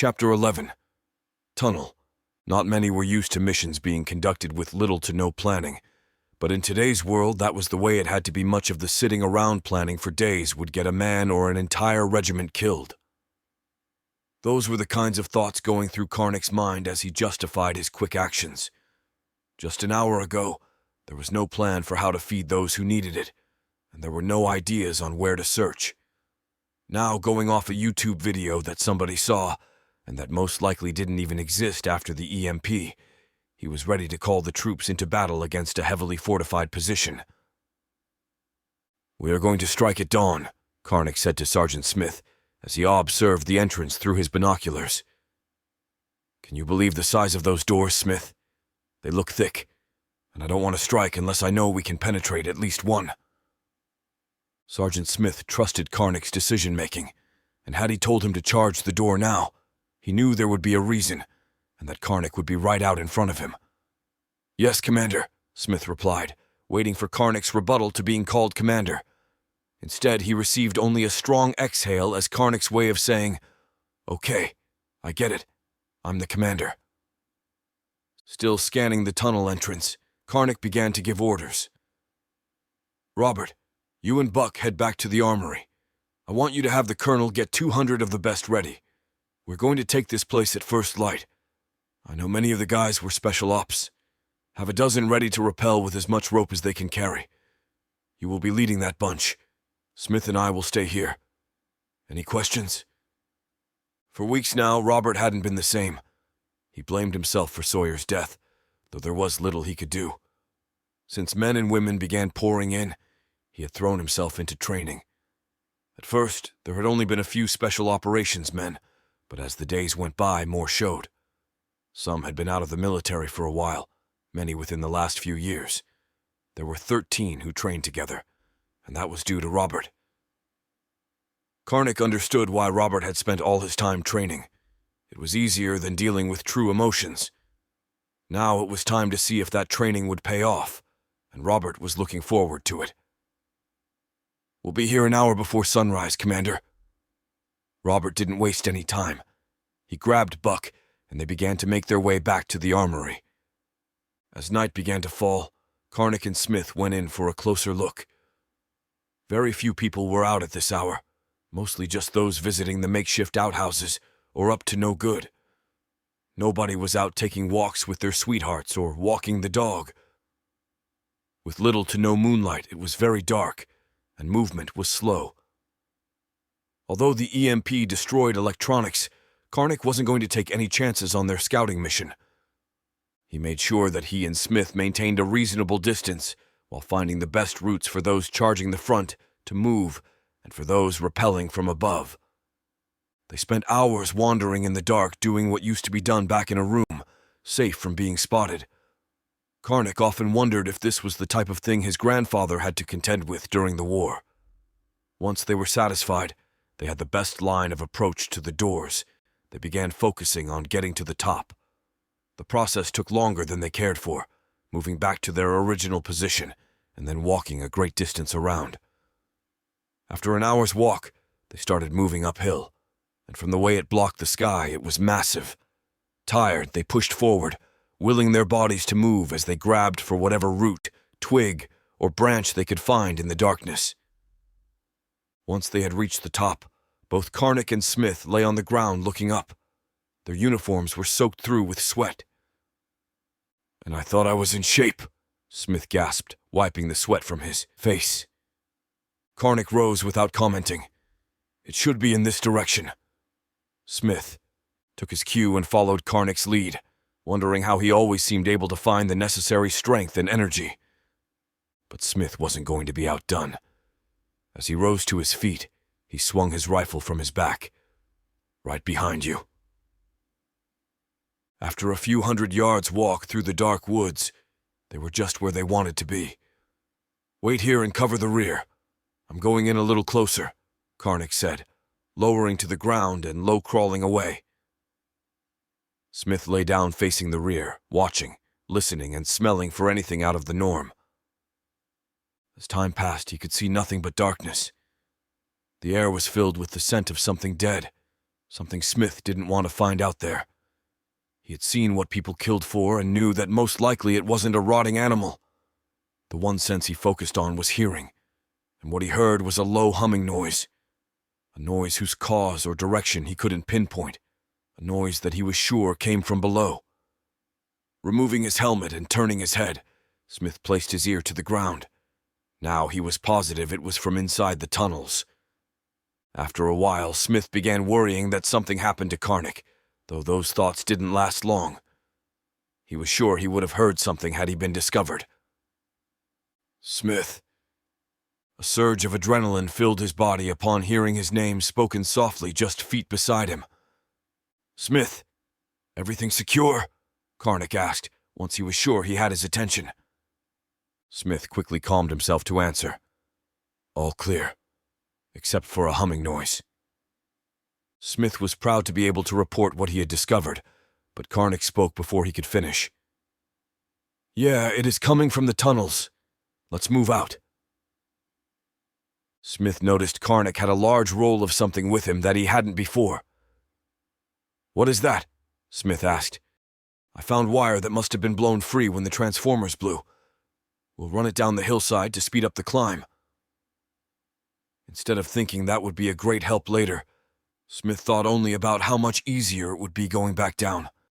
Chapter 11. Tunnel. Not many were used to missions being conducted with little to no planning, but in today's world that was the way it had to be. Much of the sitting around planning for days would get a man or an entire regiment killed. Those were the kinds of thoughts going through Karnik's mind as he justified his quick actions. Just an hour ago, there was no plan for how to feed those who needed it, and there were no ideas on where to search. Now, going off a YouTube video that somebody saw, and that most likely didn't even exist after the EMP, he was ready to call the troops into battle against a heavily fortified position. "We are going to strike at dawn," Karnik said to Sergeant Smith as he observed the entrance through his binoculars. "Can you believe the size of those doors, Smith? They look thick, and I don't want to strike unless I know we can penetrate at least one." Sergeant Smith trusted Karnik's decision-making, and had he told him to charge the door now, he knew there would be a reason, and that Karnik would be right out in front of him. "Yes, Commander," Smith replied, waiting for Karnik's rebuttal to being called Commander. Instead, he received only a strong exhale as Karnik's way of saying, "Okay, I get it. I'm the Commander." Still scanning the tunnel entrance, Karnik began to give orders. "Robert, you and Buck head back to the armory. I want you to have the Colonel get 200 of the best ready. We're going to take this place at first light. I know many of the guys were special ops. Have a dozen ready to rappel with as much rope as they can carry. You will be leading that bunch. Smith and I will stay here. Any questions?" For weeks now, Robert hadn't been the same. He blamed himself for Sawyer's death, though there was little he could do. Since men and women began pouring in, he had thrown himself into training. At first, there had only been a few special operations men, but as the days went by, more showed. Some had been out of the military for a while, many within the last few years. There were 13 who trained together, and that was due to Robert. Karnik understood why Robert had spent all his time training. It was easier than dealing with true emotions. Now it was time to see if that training would pay off, and Robert was looking forward to it. "We'll be here an hour before sunrise, Commander." Robert didn't waste any time. He grabbed Buck, and they began to make their way back to the armory. As night began to fall, Karnik and Smith went in for a closer look. Very few people were out at this hour, mostly just those visiting the makeshift outhouses or up to no good. Nobody was out taking walks with their sweethearts or walking the dog. With little to no moonlight, it was very dark, and movement was slow. Although the EMP destroyed electronics, Karnik wasn't going to take any chances on their scouting mission. He made sure that he and Smith maintained a reasonable distance while finding the best routes for those charging the front to move and for those rappelling from above. They spent hours wandering in the dark doing what used to be done back in a room, safe from being spotted. Karnik often wondered if this was the type of thing his grandfather had to contend with during the war. Once they were satisfied, they had the best line of approach to the doors. They began focusing on getting to the top. The process took longer than they cared for, moving back to their original position and then walking a great distance around. After an hour's walk, they started moving uphill, and from the way it blocked the sky, it was massive. Tired, they pushed forward, willing their bodies to move as they grabbed for whatever root, twig, or branch they could find in the darkness. Once they had reached the top, both Karnik and Smith lay on the ground looking up. Their uniforms were soaked through with sweat. "And I thought I was in shape," Smith gasped, wiping the sweat from his face. Karnik rose without commenting. "It should be in this direction." Smith took his cue and followed Karnik's lead, wondering how he always seemed able to find the necessary strength and energy. But Smith wasn't going to be outdone. As he rose to his feet, he swung his rifle from his back. "Right behind you." After a few hundred yards walk through the dark woods, they were just where they wanted to be. "Wait here and cover the rear. I'm going in a little closer," Karnik said, lowering to the ground and low-crawling away. Smith lay down facing the rear, watching, listening, and smelling for anything out of the norm. As time passed, he could see nothing but darkness. The air was filled with the scent of something dead, Something Smith didn't want to find out there. He had seen what people killed for and knew that most likely it wasn't a rotting animal. The one sense he focused on was hearing, and what he heard was a low humming noise. A noise whose cause or direction he couldn't pinpoint. A noise that he was sure came from below. Removing his helmet and turning his head, Smith placed his ear to the ground. Now he was positive it was from inside the tunnels. After a while, Smith began worrying that something happened to Karnak, though those thoughts didn't last long. He was sure he would have heard something had he been discovered. Smith. A surge of adrenaline filled his body upon hearing his name spoken softly just feet beside him. Smith, everything secure? Karnak asked, once he was sure he had his attention. Smith quickly calmed himself to answer. All clear, except for a humming noise. Smith was proud to be able to report what he had discovered, but Karnak spoke before he could finish. Yeah, it is coming from the tunnels. Let's move out. Smith noticed Karnak had a large roll of something with him that he hadn't before. What is that? Smith asked. I found wire that must have been blown free when the transformers blew. We'll run it down the hillside to speed up the climb. Instead of thinking that would be a great help later, Smith thought only about how much easier it would be going back down.